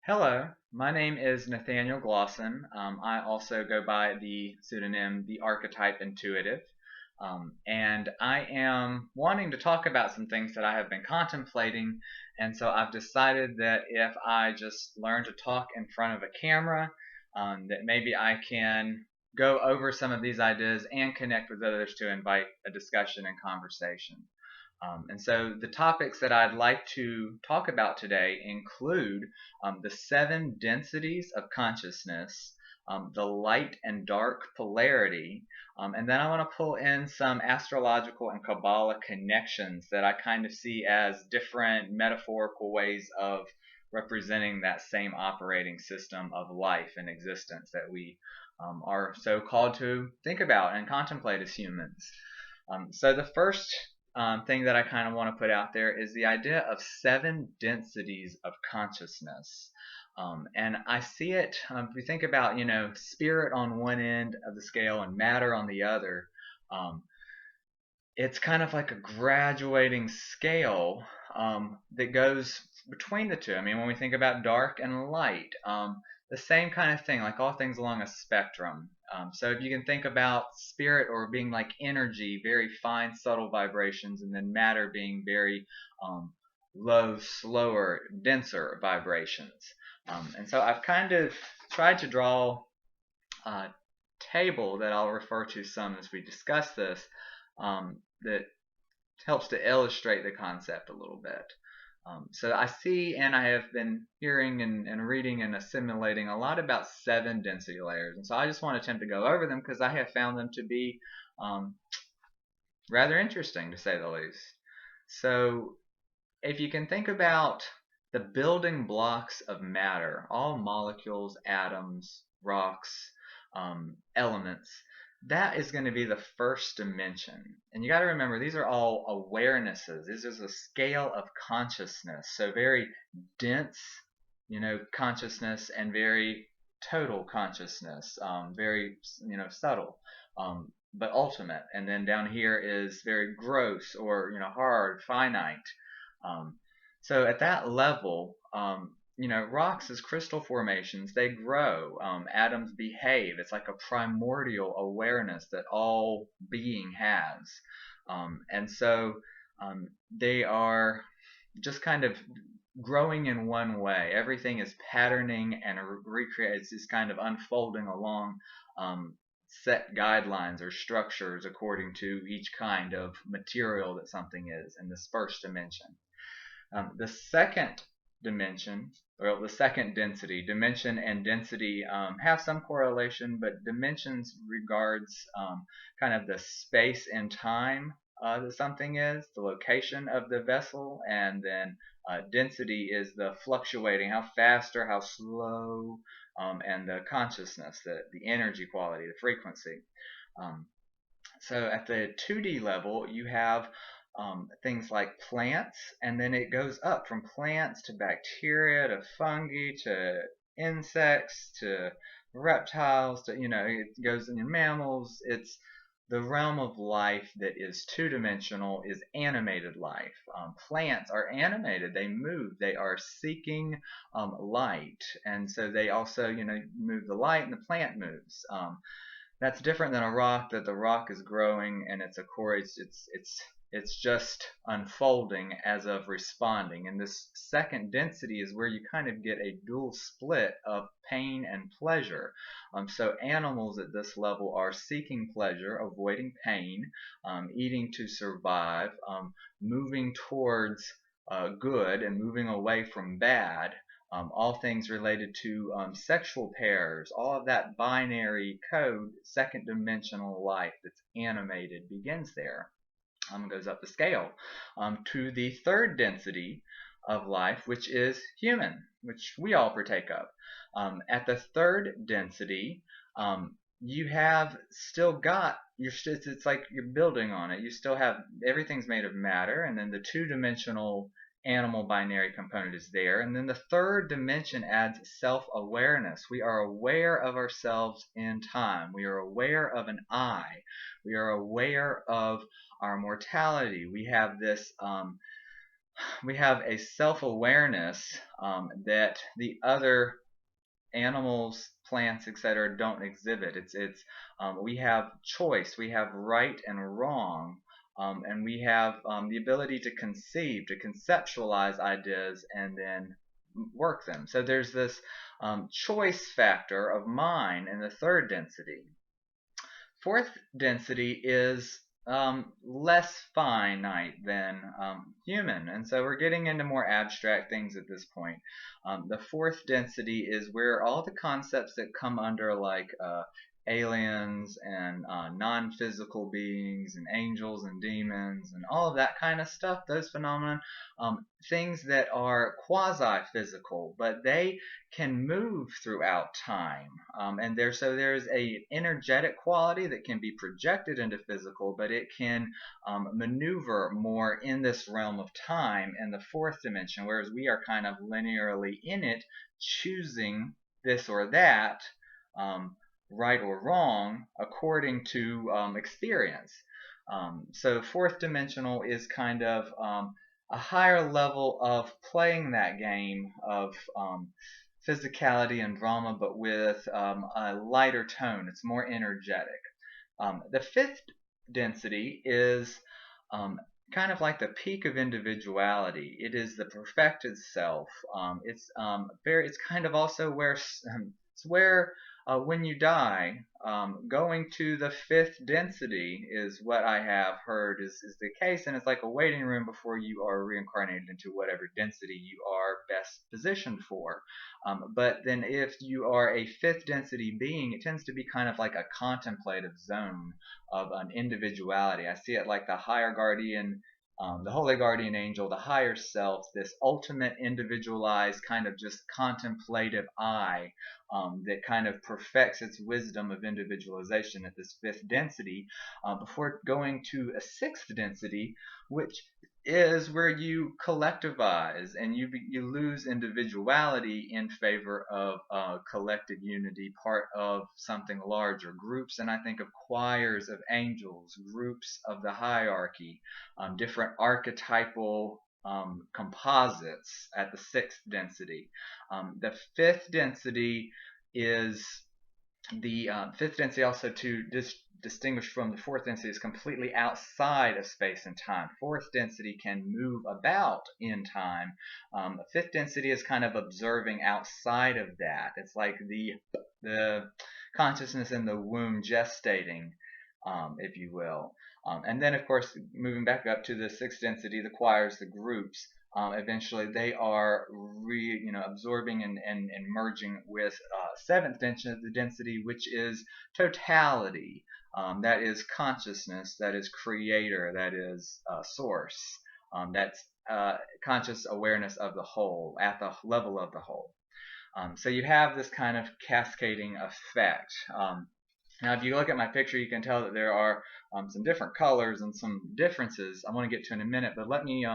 Hello, my name is Nathaniel Glosson. I also go by the pseudonym The Archetype Intuitive. And I am wanting to talk about some things that I have been contemplating. And so I've decided that if I just learn to talk in front of a camera, that maybe I can go over some of these ideas and connect with others to invite a discussion and conversation. And so the topics that I'd like to talk about today include the seven densities of consciousness, the light and dark polarity, and then I want to pull in some astrological and Qabalah connections that I kind of see as different metaphorical ways of representing that same operating system of life and existence that we are so called to think about and contemplate as humans. So the first thing that I kind of want to put out there is the idea of seven densities of consciousness. And I see it, if we think about, spirit on one end of the scale and matter on the other, it's kind of like a graduating scale that goes between the two. I mean, when we think about dark and light, the same kind of thing, like all things along a spectrum. So if you can think about spirit or being like energy, very fine, subtle vibrations, and then matter being very low, slower, denser vibrations. And so I've kind of tried to draw a table that I'll refer to some as we discuss this that helps to illustrate the concept a little bit. So I see and I have been hearing and reading and assimilating a lot about seven density layers. And so I just want to attempt to go over them because I have found them to be rather interesting, to say the least. So if you can think about the building blocks of matter, all molecules, atoms, rocks, elements, that is going to be the first dimension. And you got to remember, these are all awarenesses. This is a scale of consciousness. So very dense, consciousness, and very total consciousness, very, subtle, but ultimate. And then down here is very gross or, hard, finite. So at that level, rocks as crystal formations, they grow. Atoms behave. It's like a primordial awareness that all being has. And so they are just kind of growing in one way. Everything is patterning and recreates, is kind of unfolding along set guidelines or structures according to each kind of material that something is in this first dimension. The second dimension, or the second density, dimension and density have some correlation, but dimensions regards kind of the space and time that something is, the location of the vessel, and then density is the fluctuating, how fast or how slow, and the consciousness, the energy quality, the frequency. So at the 2D level, you have things like plants, and then it goes up from plants to bacteria to fungi to insects to reptiles to, it goes in mammals. It's the realm of life that is two-dimensional, is animated life. Plants are animated, they move, they are seeking light, and so they also, move the light and the plant moves. That's different than a rock, that the rock is growing and it's a core, it's just unfolding as of responding. And this second density is where you kind of get a dual split of pain and pleasure. So animals at this level are seeking pleasure, avoiding pain, eating to survive, moving towards good and moving away from bad. All things related to sexual pairs, all of that binary code, second dimensional life that's animated begins there. Goes up the scale to the third density of life, which is human, which we all partake of. At the third density, you have still got it's like you're building on it. You still have, everything's made of matter, and then the two-dimensional animal binary component is there, and then the third dimension adds self-awareness. We are aware of ourselves in time. We are aware of an I. We are aware of our mortality. We have this we have a self-awareness that the other animals, plants, etc., don't exhibit. We have choice, we have right and wrong, and we have the ability to conceive, to conceptualize ideas, and then work them. So there's this choice factor of mind in the third density. Fourth density is less finite than human, and so we're getting into more abstract things at this point. The fourth density is where all the concepts that come under like aliens and non-physical beings and angels and demons and all of that kind of stuff, those phenomena, things that are quasi-physical, but they can move throughout time, and there's a energetic quality that can be projected into physical, but it can maneuver more in this realm of time in the fourth dimension, whereas we are kind of linearly in it, choosing this or that, right or wrong, according to experience. So fourth dimensional is kind of a higher level of playing that game of physicality and drama, but with a lighter tone. It's more energetic. The fifth density is kind of like the peak of individuality. It is the perfected self. It's kind of also where it's where when you die, going to the fifth density is what I have heard is the case, and it's like a waiting room before you are reincarnated into whatever density you are best positioned for. But then if you are a fifth density being, it tends to be kind of like a contemplative zone of an individuality. I see it like the higher guardian, the holy guardian angel, the higher self, this ultimate individualized kind of just contemplative eye that kind of perfects its wisdom of individualization at this fifth density before going to a sixth density, which is where you collectivize and you lose individuality in favor of collective unity, part of something larger, groups. And I think of choirs of angels, groups of the hierarchy, different archetypal composites at the sixth density. The fifth density is the fifth density, also to distinguish from the fourth density, is completely outside of space and time. Fourth density can move about in time. Fifth density is kind of observing outside of that. It's like the consciousness in the womb gestating, if you will. And then, of course, moving back up to the sixth density, the choirs, the groups, eventually they are absorbing and merging with seventh density, which is totality. That is consciousness, that is creator, that is source. That's conscious awareness of the whole, at the level of the whole. So you have this kind of cascading effect. Now, if you look at my picture, you can tell that there are some different colors and some differences I want to get to in a minute, but let me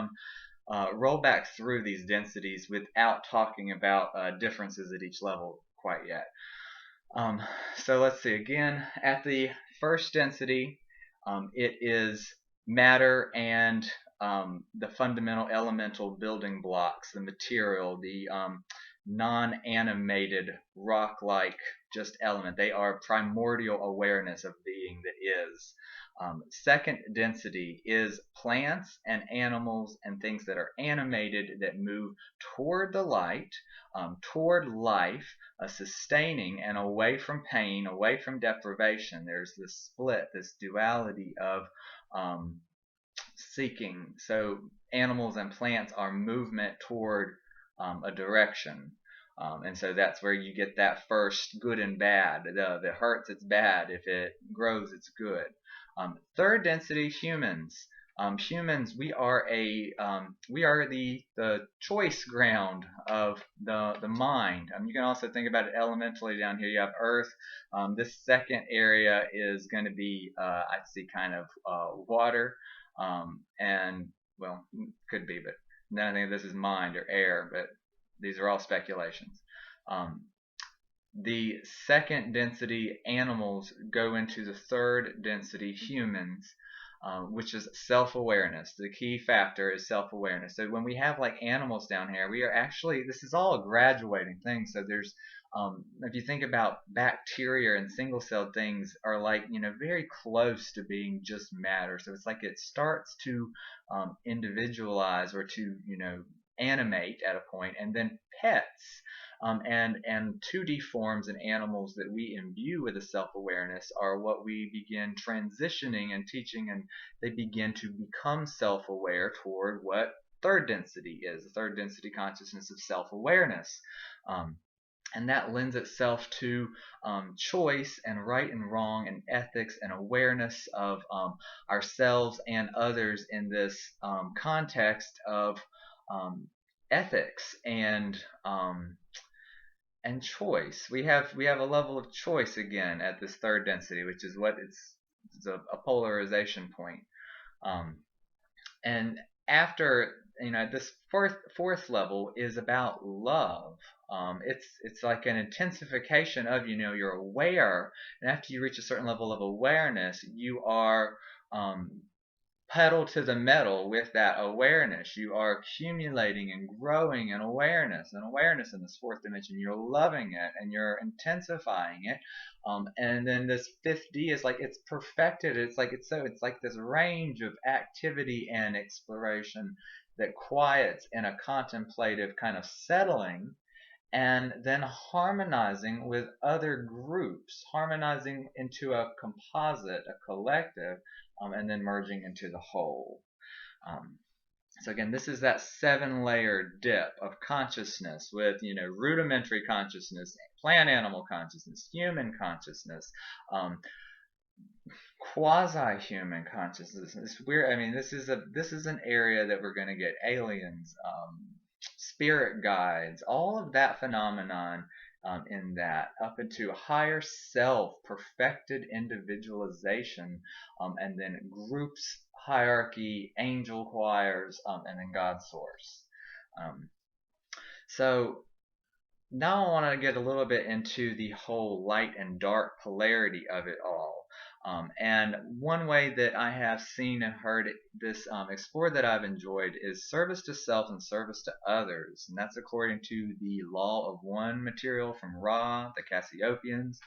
roll back through these densities without talking about differences at each level quite yet. So let's see. Again, at the first density, it is matter and the fundamental elemental building blocks, the material, the non-animated rock-like just element. They are primordial awareness of being that is. Second density is plants and animals and things that are animated that move toward the light, toward life, sustaining and away from pain, away from deprivation. There's this split, this duality of seeking. So animals and plants are movement toward a direction. And so that's where you get that first good and bad. If it hurts, it's bad. If it grows, it's good. Third density, humans. Humans, we are the choice ground of the mind. You can also think about it elementally down here. You have Earth. This second area is going to be, I see, kind of water, and well, could be, but none of this is mind or air. But these are all speculations. The second density, animals, go into the third density, humans. which is self-awareness. The key factor is self-awareness. So when we have like animals down here, we are actually, this is all a graduating thing. So there's, if you think about bacteria and single-celled things are like, very close to being just matter. So it's like it starts to individualize or to, animate at a point, and then pets and 2D forms in animals that we imbue with a self-awareness are what we begin transitioning and teaching, and they begin to become self-aware toward what third density is, the third density consciousness of self-awareness. And that lends itself to choice and right and wrong and ethics and awareness of ourselves and others in this context of ethics and choice. We have a level of choice again at this third density, which is what it's a polarization point. And after this fourth level is about love. It's like an intensification of you're aware, and after you reach a certain level of awareness, you are pedal to the metal with that awareness. You are accumulating and growing in awareness, in this fourth dimension. You're loving it and you're intensifying it. And then this fifth D is like it's perfected. It's like this range of activity and exploration that quiets in a contemplative kind of settling, and then harmonizing with other groups, harmonizing into a composite, a collective, and then merging into the whole. So again, this is that 7-layer dip of consciousness with, rudimentary consciousness, plant-animal consciousness, human consciousness, quasi-human consciousness. It's weird. I mean, this is an area that we're going to get aliens, spirit guides, all of that phenomenon in that, up into a higher self, perfected individualization, and then groups, hierarchy, angel choirs, and then God source. So now I want to get a little bit into the whole light and dark polarity of it all. And one way that I have seen and heard this explored that I've enjoyed is service to self and service to others. And that's according to the law of one material from Ra, the Cassiopeans.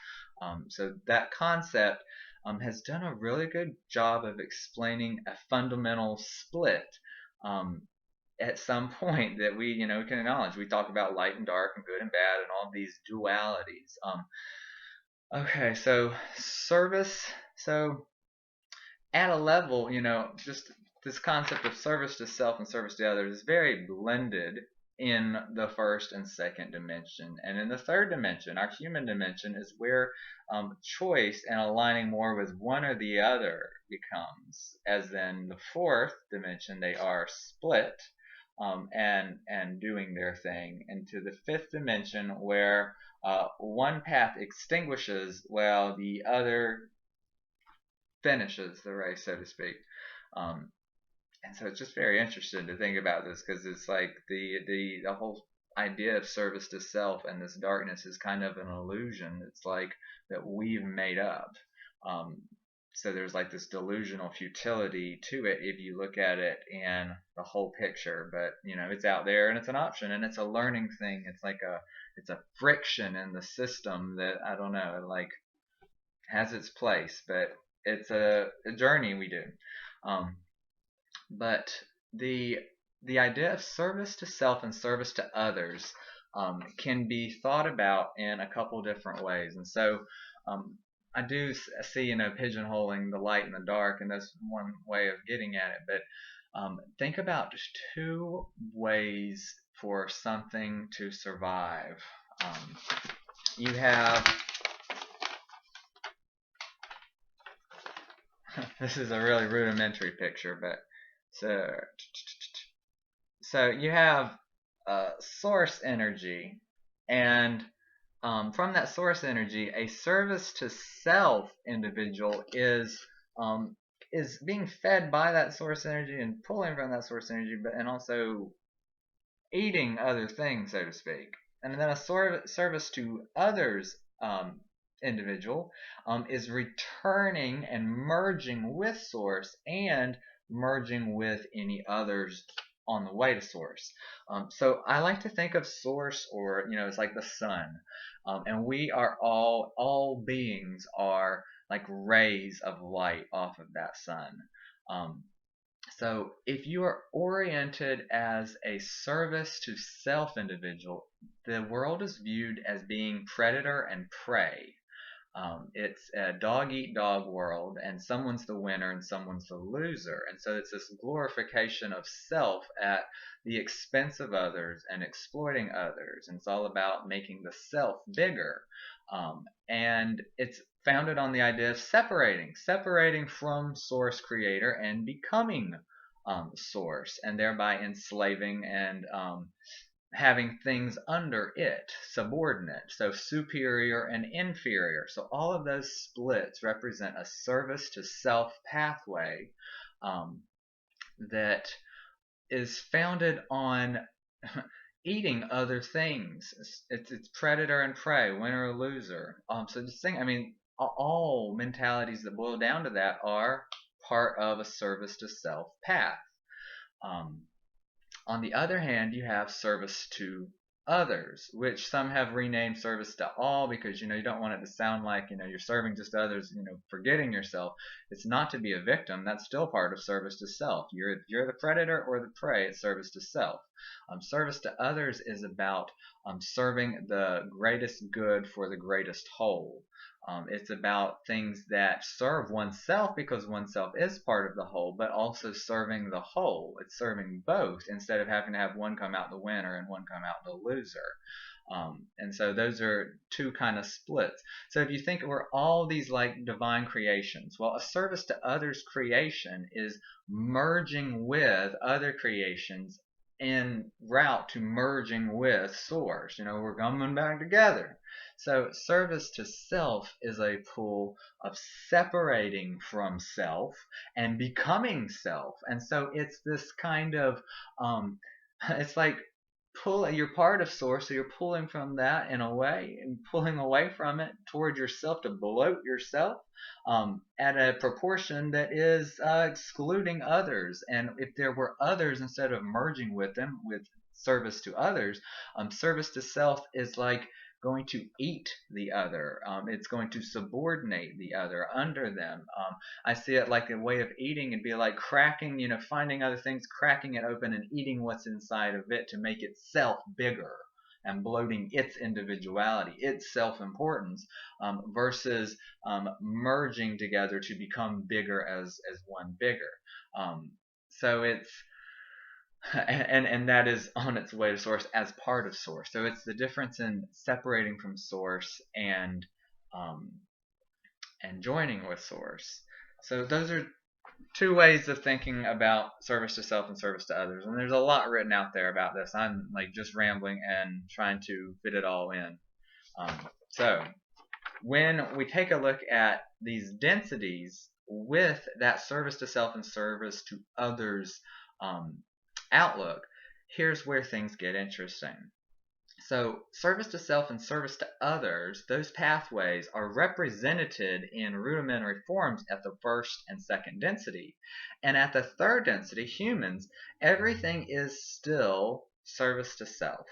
So that concept has done a really good job of explaining a fundamental split at some point that we can acknowledge. We talk about light and dark and good and bad and all these dualities. Okay, so service. So at a level, just this concept of service to self and service to others is very blended in the first and second dimension. And in the third dimension, our human dimension, is where choice and aligning more with one or the other becomes. As in the fourth dimension, they are split and doing their thing. Into the fifth dimension, where one path extinguishes while the other finishes the race, so to speak. And so it's just very interesting to think about this, because it's like the whole idea of service to self and this darkness is kind of an illusion. It's like that we've made up. So there's like this delusional futility to it if you look at it in the whole picture. But it's out there and it's an option and it's a learning thing. It's like it's a friction in the system that, I don't know, it like has its place, but it's a journey we do. But the idea of service to self and service to others can be thought about in a couple different ways. And so I do see, pigeonholing the light and the dark, and that's one way of getting at it. But think about just 2 ways for something to survive. You have this is a really rudimentary picture, but so you have source energy, and from that source energy, a service to self individual is being fed by that source energy and pulling from that source energy, and also eating other things, so to speak. And then a service to others individual is returning and merging with source and merging with any others on the way to source. So I like to think of source, or it's like the sun, and we are all beings are like rays of light off of that sun. Um, so if you are oriented as a service to self individual, the world is viewed as being predator and prey. It's a dog eat dog world, and someone's the winner and someone's the loser. And so it's this glorification of self at the expense of others and exploiting others. And it's all about making the self bigger. And it's founded on the idea of separating from source creator and becoming source, and thereby enslaving and having things under it, subordinate, so superior and inferior. So all of those splits represent a service to self pathway um, that is founded on eating other things. It's predator and prey, winner or loser. So just think, I mean, all mentalities that boil down to that are part of a service to self path. Um, on the other hand, you have service to others, which some have renamed service to all, because you don't want it to sound like you're serving just others, forgetting yourself. It's not to be a victim. That's still part of service to self. You're the predator or the prey. It's service to self. Service to others is about serving the greatest good for the greatest whole. It's about things that serve oneself, because oneself is part of the whole, but also serving the whole. It's serving both, instead of having to have one come out the winner and one come out the loser. And so those are two kind of splits. So if you think we're all these like divine creations, well, a service to others creation is merging with other creations en route to merging with source. We're coming back together. So service to self is a pull of separating from self and becoming self. And so it's this kind of it's like you're part of source, so you're pulling from that in a way and pulling away from it toward yourself to bloat yourself at a proportion that is excluding others. And if there were others, instead of merging with them with service to others, service to self is like going to eat the other. It's going to subordinate the other under them. I see it like a way of eating. It'd be like cracking, finding other things, cracking it open and eating what's inside of it to make itself bigger, and bloating its individuality, its self-importance, versus merging together to become bigger as one bigger. So it's and that is on its way to source as part of source. So it's the difference in separating from source um, and joining with source. So those are two ways of thinking about service to self and service to others. And there's a lot written out there about this. I'm like just rambling and trying to fit it all in. So when we take a look at these densities with that service to self and service to others outlook, here's where things get interesting. So service to self and service to others, those pathways are represented in rudimentary forms at the first and second density. And at the third density, humans, everything is still service to self.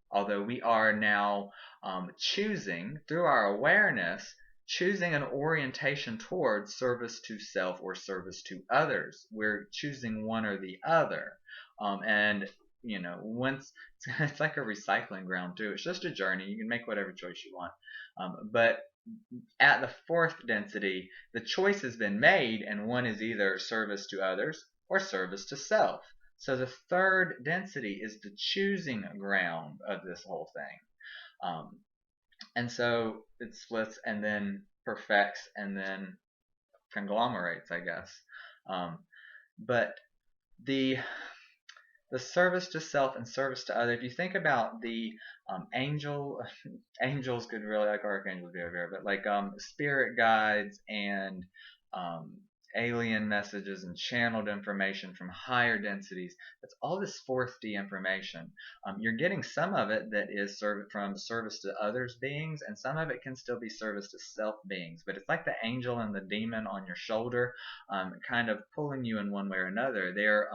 Although we are now choosing, through our awareness, choosing an orientation towards service to self or service to others. We're choosing one or the other. And once it's like a recycling ground too. It's just a journey. You can make whatever choice you want. But at the fourth density, the choice has been made, and one is either service to others or service to self. So the third density is the choosing ground of this whole thing. And so it splits and then perfects and then conglomerates, I guess. But the service to self and service to other, if you think about the angels could really, like archangels be over here, but like spirit guides and alien messages and channeled information from higher densities. That's all this fourth D information. You're getting some of it that is from service to others beings, and some of it can still be service to self beings. But it's like the angel and the demon on your shoulder, kind of pulling you in one way or another. They're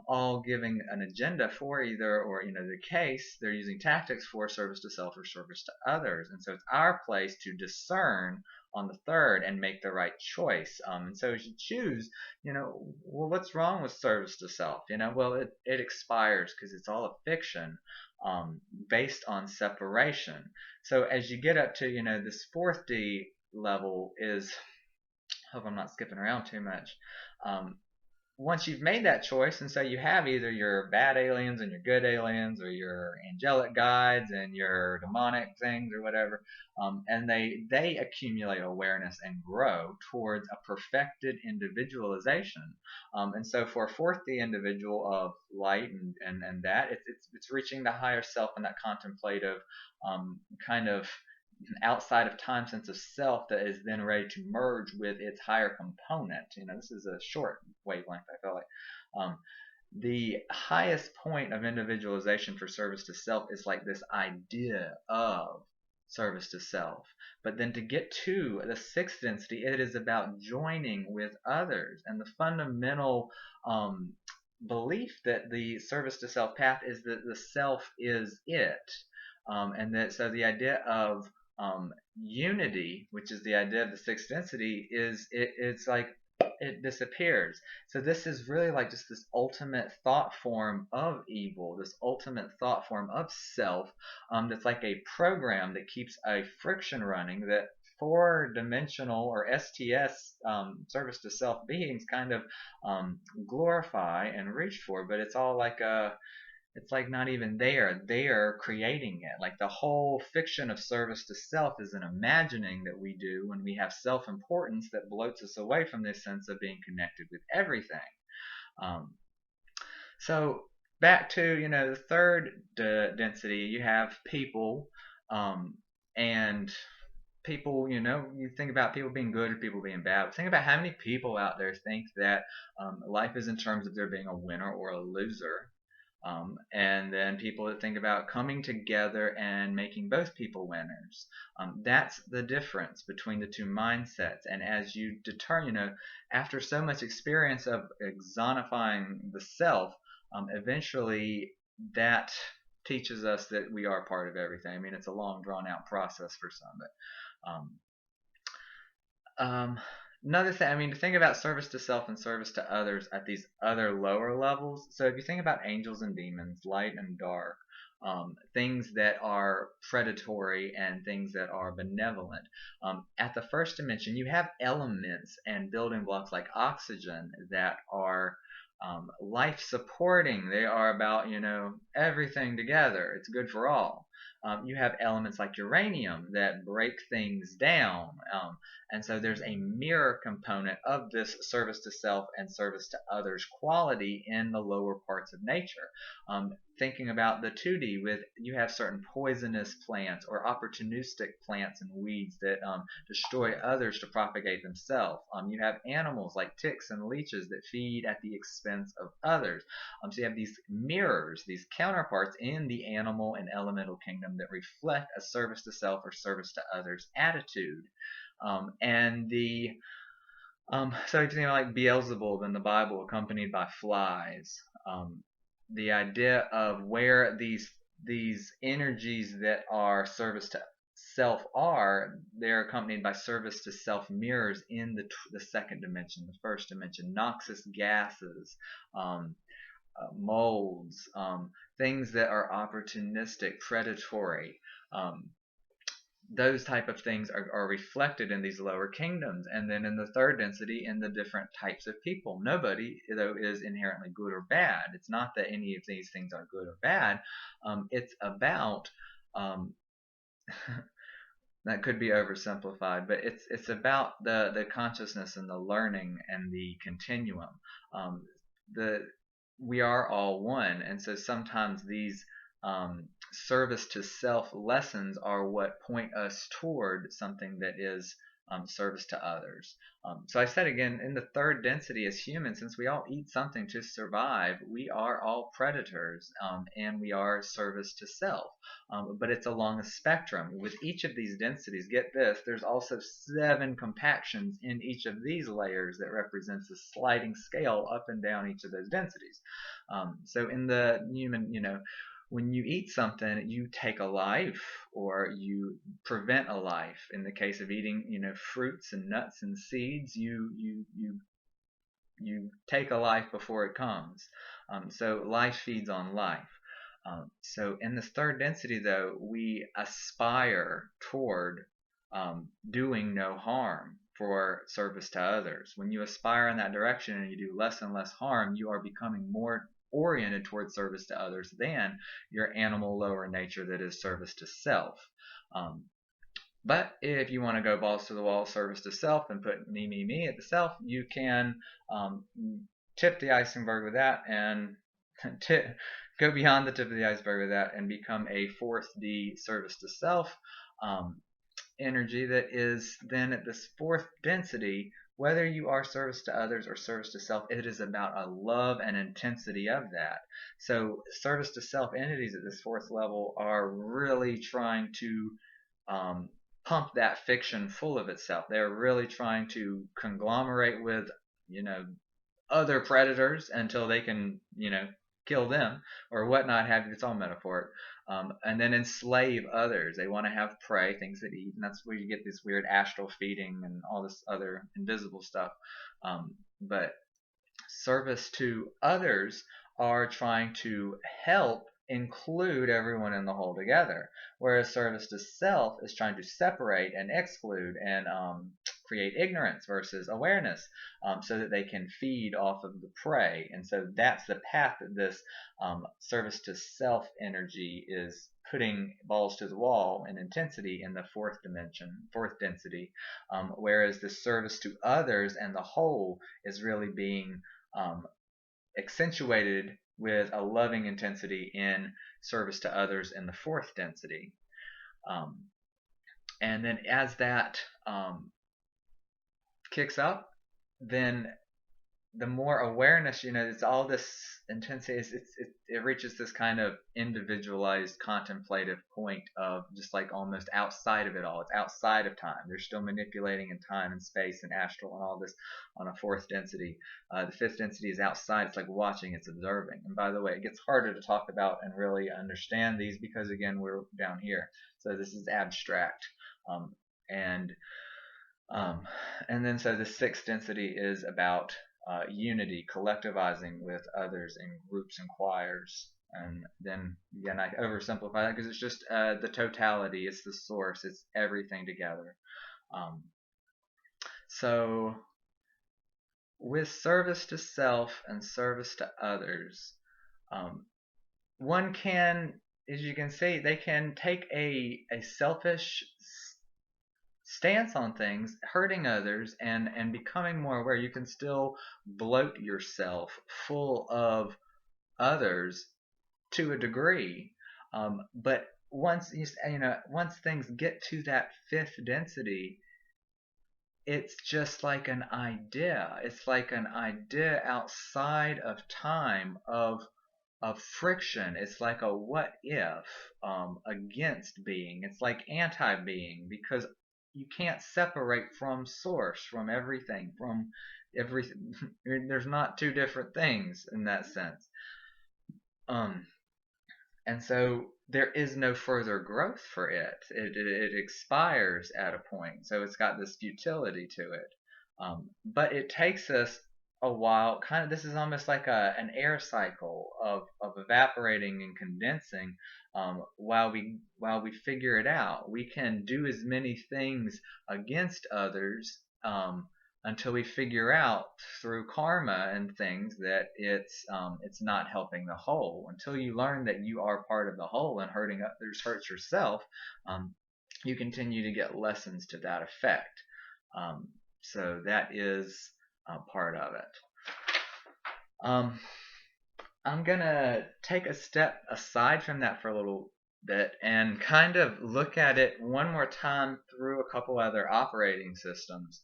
all giving an agenda for either, or the case they're using tactics for service to self or service to others. And so it's our place to discern on the third and make the right choice. And so as you choose, well, what's wrong with service to self? Well, it expires because it's all a fiction, based on separation. So as you get up to, this fourth D level is, hope I'm not skipping around too much. Once you've made that choice, and so you have either your bad aliens and your good aliens, or your angelic guides and your demonic things, or whatever, and they accumulate awareness and grow towards a perfected individualization. And so for a fourth D individual of light and that, it's reaching the higher self and that contemplative, kind of outside of time sense of self that is then ready to merge with its higher component. This is a short wavelength, I feel like. The highest point of individualization for service to self is like this idea of service to self. But then to get to the sixth density, it is about joining with others. And the fundamental belief that the service to self path is that the self is it. And that so the idea of unity, which is the idea of the sixth density, it's like it disappears. So this is really like just this ultimate thought form of evil, this ultimate thought form of self, that's like a program that keeps a friction running that four-dimensional or STS, service to self beings kind of glorify and reach for, but it's all like it's like not even there. They're creating it. Like the whole fiction of service to self is an imagining that we do when we have self-importance that bloats us away from this sense of being connected with everything. So back to the third density, you have people, and people, you think about people being good or people being bad. But think about how many people out there think that life is in terms of there being a winner or a loser. And then people that think about coming together and making both people winners. That's the difference between the two mindsets. And as you determine, after so much experience of exonifying the self, eventually that teaches us that we are part of everything. I mean, it's a long, drawn-out process for some, but another thing, I mean, to think about service to self and service to others at these other lower levels. So if you think about angels and demons, light and dark, things that are predatory and things that are benevolent. At the first dimension, you have elements and building blocks like oxygen that are life supporting. They are about, everything together. It's good for all. You have elements like uranium that break things down. And so there's a mirror component of this service to self and service to others quality in the lower parts of nature. Thinking about the 2D, you have certain poisonous plants or opportunistic plants and weeds that destroy others to propagate themselves. You have animals like ticks and leeches that feed at the expense of others. So you have these mirrors, these counterparts in the animal and elemental kingdom that reflect a service to self or service to others attitude. So you know, like Beelzebub in the Bible, accompanied by flies. The idea of where these energies that are service to self they're accompanied by service to self mirrors in the second dimension, the first dimension, noxious gases, molds, things that are opportunistic, predatory. Those type of things are reflected in these lower kingdoms. And then in the third density, in the different types of people. Nobody, though, is inherently good or bad. It's not that any of these things are good or bad. It's about that could be oversimplified, but it's about the consciousness and the learning and the continuum. We are all one, and so sometimes these service to self lessons are what point us toward something that is service to others. So I said again, in the third density as humans, since we all eat something to survive, we are all predators, and we are service to self. But it's along a spectrum. With each of these densities, get this, there's also 7 compactions in each of these layers that represents a sliding scale up and down each of those densities. So in the human, when you eat something, you take a life or you prevent a life. In the case of eating, fruits and nuts and seeds, you take a life before it comes. So life feeds on life. So in this third density, though, we aspire toward doing no harm for service to others. When you aspire in that direction and you do less and less harm, you are becoming more oriented towards service to others than your animal lower nature that is service to self. But if you want to go balls to the wall, service to self, and put me at the self, you can tip the iceberg with that and go beyond the tip of the iceberg with that and become a 4th D service to self energy that is then at this 4th density. Whether you are service to others or service to self, it is about a love and intensity of that. So service to self entities at this 4th level are really trying to pump that fiction full of itself. They're really trying to conglomerate with, other predators until they can, kill them or whatnot have you. It's all metaphoric. And then enslave others. They want to have prey, things that eat, and that's where you get this weird astral feeding and all this other invisible stuff. But service to others are trying to help include everyone in the whole together, whereas service to self is trying to separate and exclude and create ignorance versus awareness, so that they can feed off of the prey. And so that's the path that this service to self energy is putting balls to the wall in intensity in the 4th dimension, 4th density, whereas the service to others and the whole is really being accentuated with a loving intensity in service to others in the 4th density. And then as that kicks up, then the more awareness, it's all this intensity, it reaches this kind of individualized contemplative point of just like almost outside of it all. It's outside of time. They're still manipulating in time and space and astral and all this on a 4th density. The 5th density is outside. It's like watching, it's observing. And by the way, it gets harder to talk about and really understand these because again, we're down here. So this is abstract. And then so the 6th density is about unity, collectivizing with others in groups and choirs. And then again, I oversimplify that because it's just the totality, it's the source, it's everything together. So with service to self and service to others, one can, as you can see, they can take a selfish stance on things, hurting others, and becoming more aware. You can still bloat yourself full of others to a degree, but once once things get to that 5th density, it's just like an idea. It's like an idea outside of time of friction. It's like a what if against being. It's like anti-being because you can't separate from source, from everything. There's not 2 different things in that sense. And so there is no further growth for it. It expires at a point. So it's got this futility to it. But it takes us a while. Kind of, this is almost like an air cycle of evaporating and condensing. While we figure it out, we can do as many things against others until we figure out through karma and things that it's not helping the whole. Until you learn that you are part of the whole and hurting others hurts yourself, you continue to get lessons to that effect. So that is part of it. I'm gonna take a step aside from that for a little bit and kind of look at it one more time through a couple other operating systems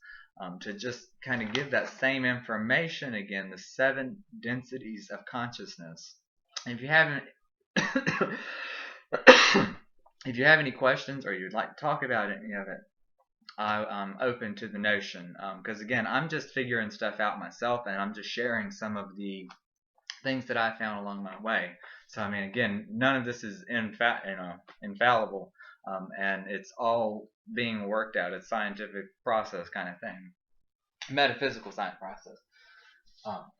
to just kind of give that same information again, the 7 densities of consciousness. If you haven't, if you have any questions or you'd like to talk about any of it, I'm open to the notion. Because again, I'm just figuring stuff out myself, and I'm just sharing some of the things that I found along my way. So I mean, again, none of this is infallible, and it's all being worked out. It's scientific process kind of thing, metaphysical science process.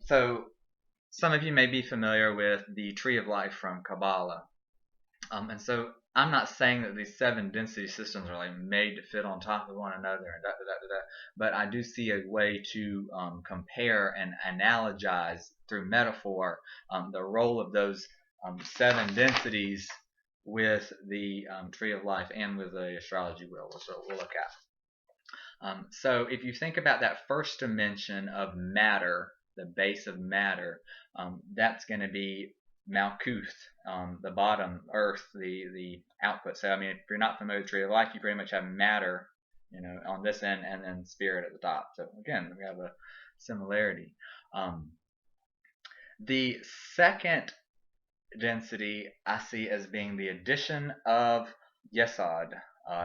So some of you may be familiar with the Tree of Life from Qabalah. And so I'm not saying that these 7 density systems are like made to fit on top of one another and da da da da da, but I do see a way to compare and analogize through metaphor the role of those 7 densities with the Tree of Life and with the astrology wheel, which we'll look at. So if you think about that first dimension of matter, the base of matter, that's going to be Malkuth, the bottom, earth, the output. So I mean, if you're not familiar with Tree of Life, you pretty much have matter, on this end, and then spirit at the top. So again, we have a similarity. The second density I see as being the addition of Yesod,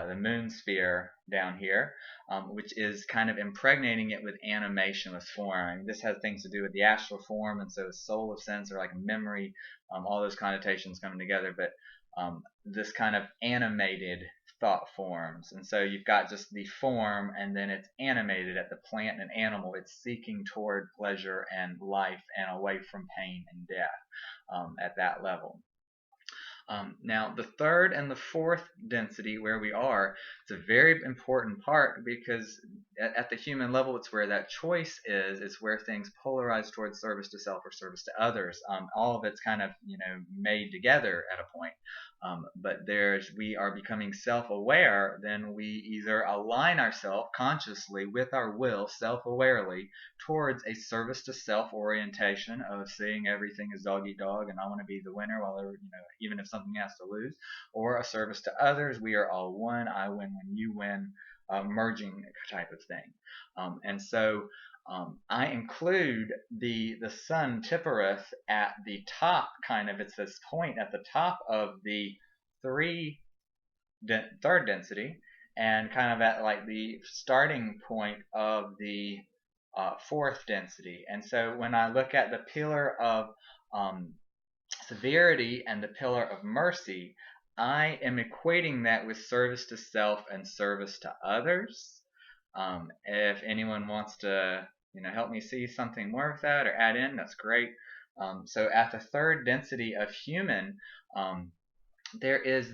the moon sphere down here, which is kind of impregnating it with animation, with form. This has things to do with the astral form, and so soul of sense, or like memory, all those connotations coming together, but this kind of animated thought forms. And so you've got just the form, and then it's animated at the plant and animal. It's seeking toward pleasure and life and away from pain and death at that level. Now, the third and the fourth density, where we are, it's a very important part, because at the human level, it's where that choice is. It's where things polarize towards service to self or service to others. All of it's kind of made together at a point. But we are becoming self-aware, then we either align ourselves consciously with our will, self-awarely, towards a service to self orientation of seeing everything as dog eat dog, and I want to be the winner, while even if something has to lose, or a service to others. We are all one. I win when you win, merging type of thing. And so I include the sun Tiphareth at the top, kind of. It's this point at the top of the third density, and kind of at like the starting point of the fourth density. And so when I look at the pillar of severity and the pillar of mercy, I am equating that with service to self and service to others. If anyone wants to, help me see something more of that or add in, that's great. So at the third density of human, there is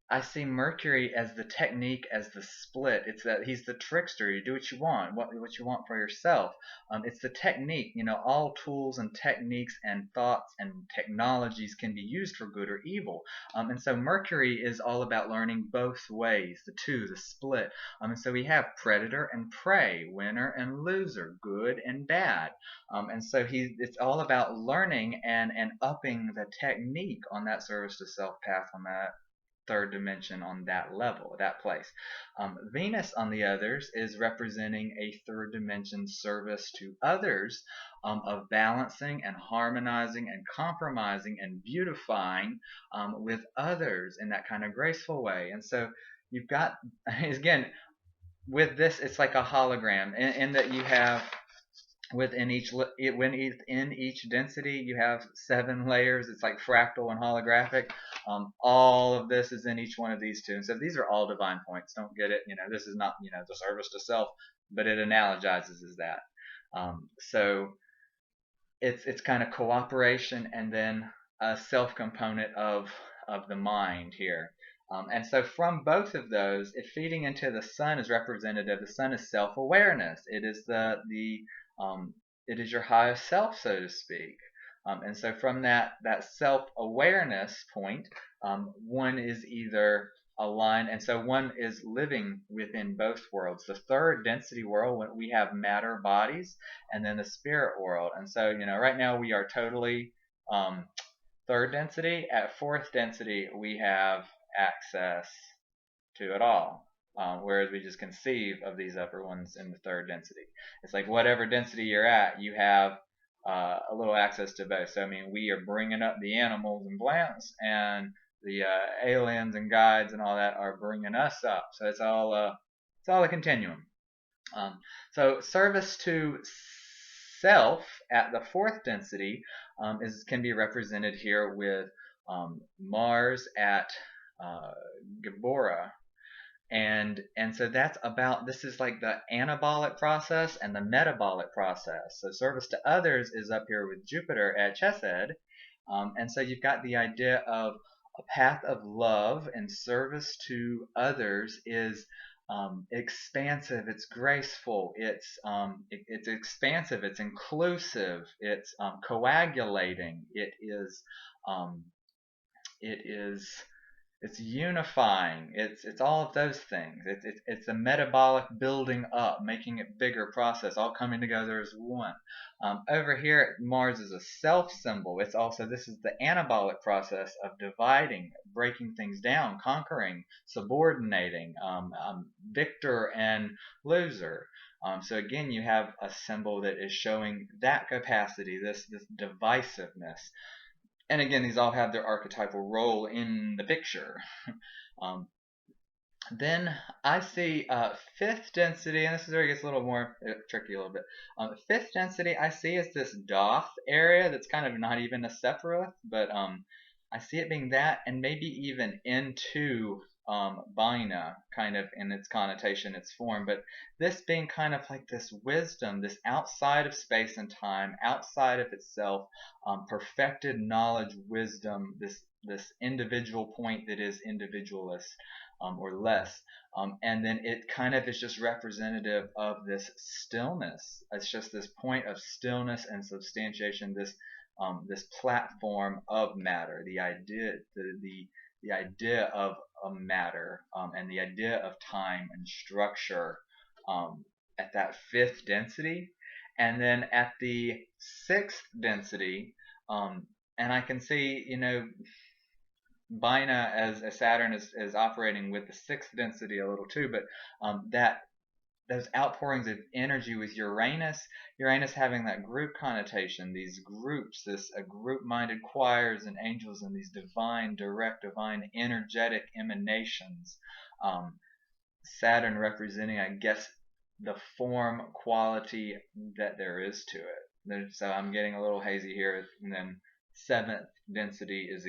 I see Mercury as the technique, as the split. It's that he's the trickster. You do what you want, what you want for yourself. It's the technique. All tools and techniques and thoughts and technologies can be used for good or evil. And so Mercury is all about learning both ways, the split. And so we have predator and prey, winner and loser, good and bad. And so it's all about learning and upping the technique on that service to self path, on that third dimension, on that level, that place. Venus, on the others, is representing a third dimension service to others, of balancing and harmonizing and compromising and beautifying with others in that kind of graceful way. And so you've got, again, with this, it's like a hologram in that you have, within each density, you have 7 layers. It's like fractal and holographic. All of this is in each one of these 2. And so these are all divine points. Don't get it. This is not, the service to self, but it analogizes as that. So it's kind of cooperation and then a self component of the mind here. And so from both of those, it feeding into the sun is representative. The sun is self-awareness. It is it is your highest self, so to speak. And so from that self-awareness point, one is either aligned, and so one is living within both worlds. The third density world, when we have matter bodies, and then the spirit world. And so, right now we are totally third density. At fourth density, we have access to it all. whereas we just conceive of these upper ones in the third density. It's like whatever density you're at, you have a little access to both. So I mean, we are bringing up the animals and plants, and the aliens and guides and all that are bringing us up. So it's all a continuum. So service to self at the fourth density can be represented here with Mars at Gabora, and so that's about, this is like the anabolic process and the metabolic process. So service to others is up here with Jupiter at Chesed, and so you've got the idea of a path of love and service to others is expansive, it's graceful, it's expansive, it's inclusive, it's coagulating, um, it is it's unifying. It's all of those things. It's a metabolic building up, making it bigger process, all coming together as one. Over here, Mars is a self symbol. It's also, this is the anabolic process of dividing, breaking things down, conquering, subordinating, victor and loser. So again, you have a symbol that is showing that capacity, this divisiveness. And again, these all have their archetypal role in the picture. um, then I see fifth density, and this is where it gets a little more tricky a little bit. Fifth density I see is this Doth area that's kind of not even a Sephiroth, but I see it being that, and maybe even into Bina, kind of in its connotation, its form, but this being kind of like this wisdom, this outside of space and time, outside of itself, perfected knowledge, wisdom, this individual point that is individualist, or less. And then it kind of is just representative of this stillness. It's just this point of stillness and substantiation, this platform of matter, the idea of a matter, and the idea of time and structure, at that fifth density. And then at the sixth density, and I can see, Bina as Saturn is operating with the sixth density a little too, but that those outpourings of energy with Uranus having that group connotation, these groups, this group-minded choirs and angels, and these divine, direct, divine, energetic emanations. Saturn representing, I guess, the form quality that there is to it. So I'm getting a little hazy here, and then seventh density is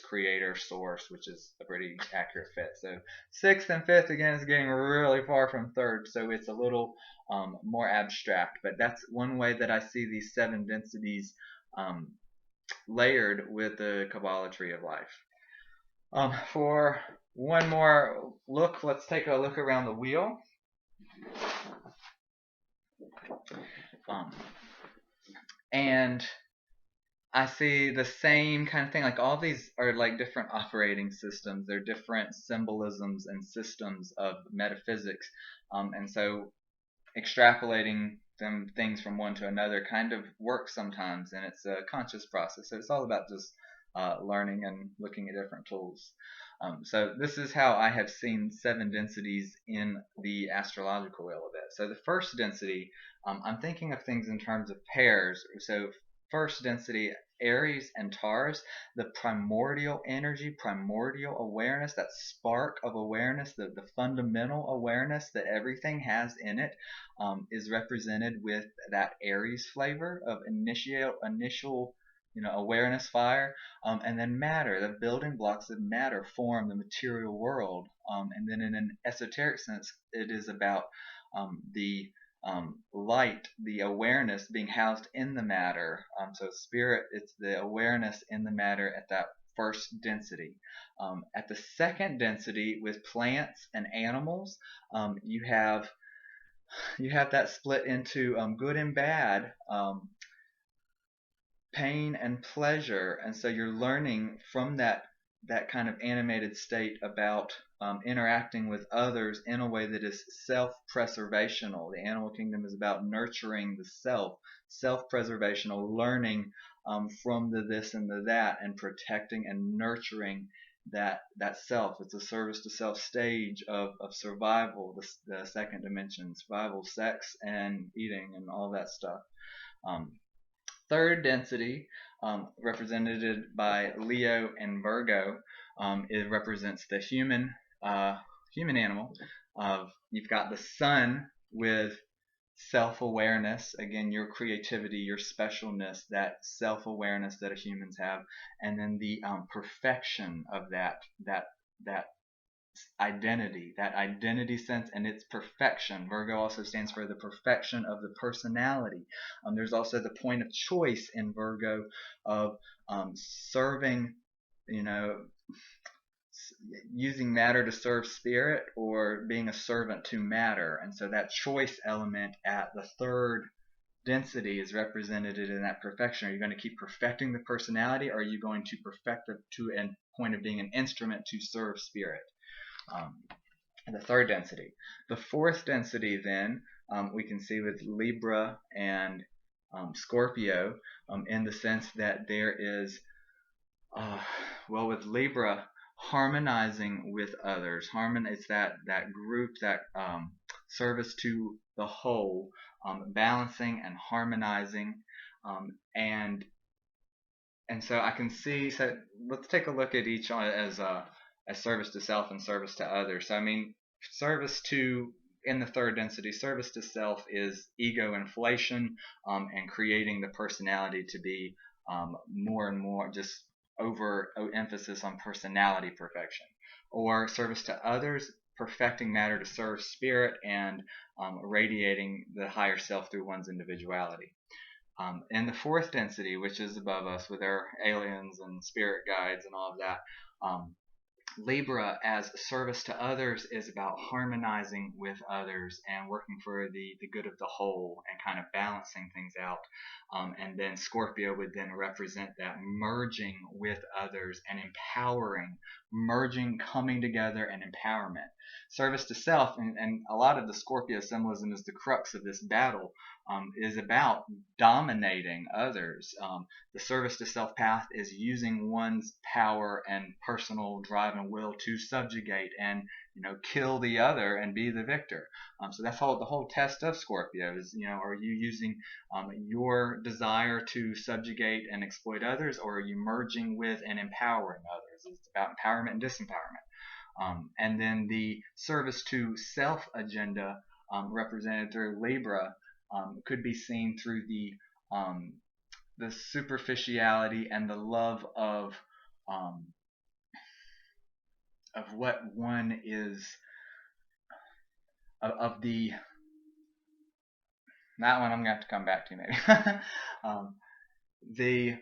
creator source, which is a pretty accurate fit. So sixth and fifth again is getting really far from third, so it's a little more abstract, but that's one way that I see these seven densities layered with the Kabbalah tree of life. For one more look, let's take a look around the wheel. And I see the same kind of thing. Like, all these are like different operating systems. They're different symbolisms and systems of metaphysics. And so extrapolating things from one to another kind of works sometimes, and it's a conscious process. So it's all about just learning and looking at different tools. So this is how I have seen seven densities in the astrological wheel a bit. So the first density, I'm thinking of things in terms of pairs. So first density, Aries and Taurus, the primordial energy, primordial awareness, that spark of awareness, the fundamental awareness that everything has in it, is represented with that Aries flavor of initial awareness fire, and then matter, the building blocks of matter form the material world, and then in an esoteric sense, it is about the light, the awareness being housed in the matter. So spirit, it's the awareness in the matter at that first density. At the second density, with plants and animals, you have that split into good and bad, pain and pleasure, and so you're learning from that kind of animated state about interacting with others in a way that is self-preservational. The animal kingdom is about nurturing the self-preservational, learning from the this and the that, and protecting and nurturing that self. It's a service to self stage of survival, the second dimension, survival, sex, and eating, and all that stuff. Um, Third density, represented by Leo and Virgo, it represents the human animal. You've got the sun with self-awareness, again, your creativity, your specialness, that self-awareness that humans have, and then the perfection of that identity sense and its perfection. Virgo also stands for the perfection of the personality. There's also the point of choice in Virgo of serving, you know, using matter to serve spirit, or being a servant to matter. And so that choice element at the third density is represented in that perfection. Are you going to keep perfecting the personality, or are you going to perfect it to a point of being an instrument to serve spirit? The third density. The fourth density, then, we can see with Libra and Scorpio, in the sense that there is, well, with Libra, harmonizing with others. It's that group, that service to the whole, balancing and harmonizing, and so I can see. So let's take a look at each as service to self and service to others. So I mean, service to, in the third density, service to self is ego inflation, and creating the personality to be more and more just over emphasis on personality perfection. Or service to others, perfecting matter to serve spirit, and radiating the higher self through one's individuality. And the fourth density, which is above us with our aliens and spirit guides and all of that, Libra, as service to others, is about harmonizing with others and working for the good of the whole and kind of balancing things out. And then Scorpio would then represent that merging with others and empowering, merging, coming together, and empowerment. Service to self, and a lot of the Scorpio symbolism is the crux of this battle, is about dominating others. The service to self path is using one's power and personal drive and will to subjugate and kill the other and be the victor. So that's the whole test of Scorpio is, are you using your desire to subjugate and exploit others, or are you merging with and empowering others? It's about empowerment and disempowerment. And then the service to self agenda, represented through Libra, could be seen through the superficiality and the love of what one is, of the, that one I'm going to have to come back to maybe. The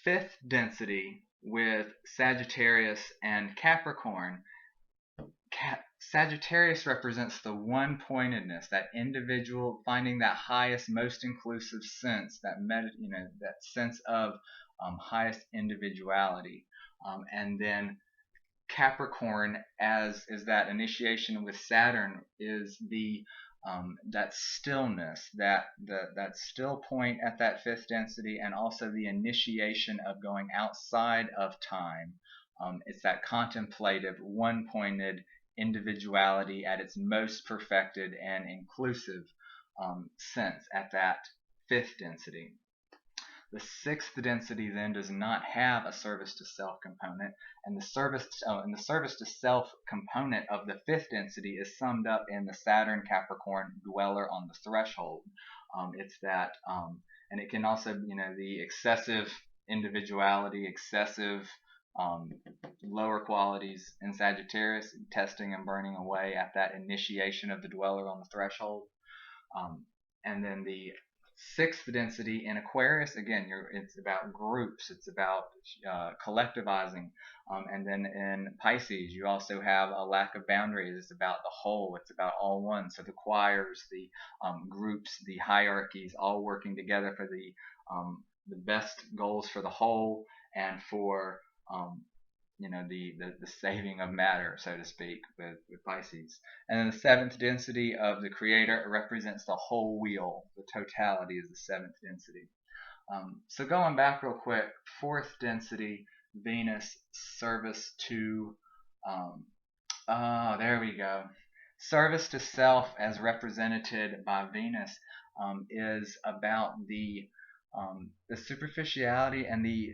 fifth density with Sagittarius and Capricorn, Sagittarius represents the one-pointedness, that individual finding that highest, most inclusive sense, that that sense of highest individuality, and then Capricorn, as is that initiation with Saturn, is the that stillness, that still point at that fifth density, and also the initiation of going outside of time. It's that contemplative, one-pointed individuality at its most perfected and inclusive sense at that fifth density. The sixth density then does not have a service to self component, and the service to self component of the fifth density is summed up in the Saturn Capricorn dweller on the threshold. It's that, and it can also, the excessive individuality, excessive lower qualities in Sagittarius, testing and burning away at that initiation of the dweller on the threshold. And then the sixth density in Aquarius, again, it's about groups, it's about collectivizing. And then in Pisces, you also have a lack of boundaries. It's about the whole, it's about all one. So the choirs, the groups, the hierarchies, all working together for the best goals for the whole, and for the saving of matter, so to speak, with Pisces. And then the seventh density of the Creator represents the whole wheel. The totality is the seventh density. So going back real quick, fourth density, Venus, service to, there we go. Service to self, as represented by Venus, is about the superficiality and the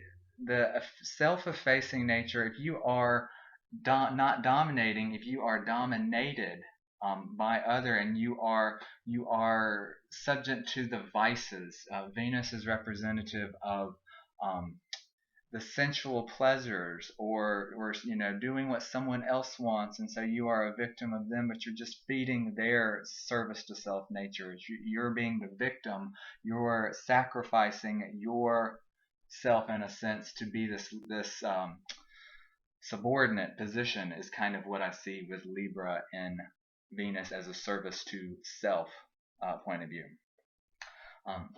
self-effacing nature. If you are not dominating, if you are dominated by other, and you are subject to the vices. Venus is representative of um, the sensual pleasures, or doing what someone else wants, and so you are a victim of them, but you're just feeding their service to self nature. You're being the victim. You're sacrificing yourself in a sense to be this subordinate position, is kind of what I see with Libra and Venus as a service to self point of view. Um,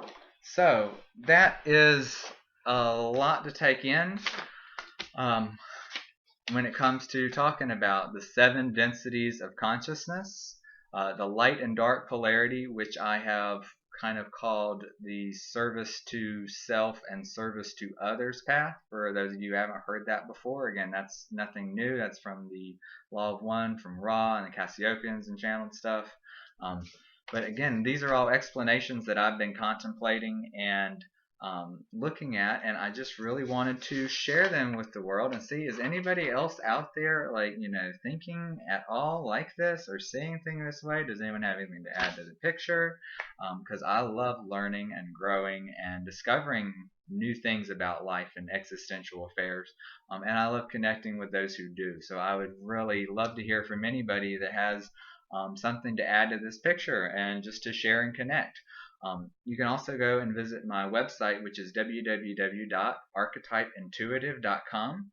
so that is a lot to take in um, when it comes to talking about the 7 densities of consciousness, the light and dark polarity, which I have kind of called the service to self and service to others path. For those of you who haven't heard that before, again, that's nothing new. That's from the Law of One, from Ra and the Cassiopeians and channeled stuff. But again, these are all explanations that I've been contemplating and looking at, and I just really wanted to share them with the world and see, is anybody else out there thinking at all like this or seeing things this way? Does anyone have anything to add to the picture? Because I love learning and growing and discovering new things about life and existential affairs, and I love connecting with those who do. So I would really love to hear from anybody that has something to add to this picture and just to share and connect. You can also go and visit my website, which is www.archetypeintuitive.com.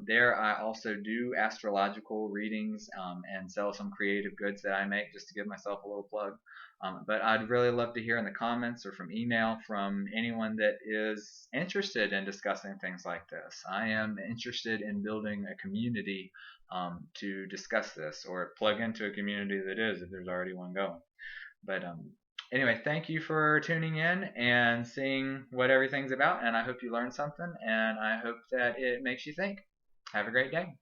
There I also do astrological readings and sell some creative goods that I make, just to give myself a little plug. But I'd really love to hear in the comments or from email from anyone that is interested in discussing things like this. I am interested in building a community to discuss this, or plug into a community that is, if there's already one going. But anyway, thank you for tuning in and seeing what everything's about, and I hope you learned something, and I hope that it makes you think. Have a great day.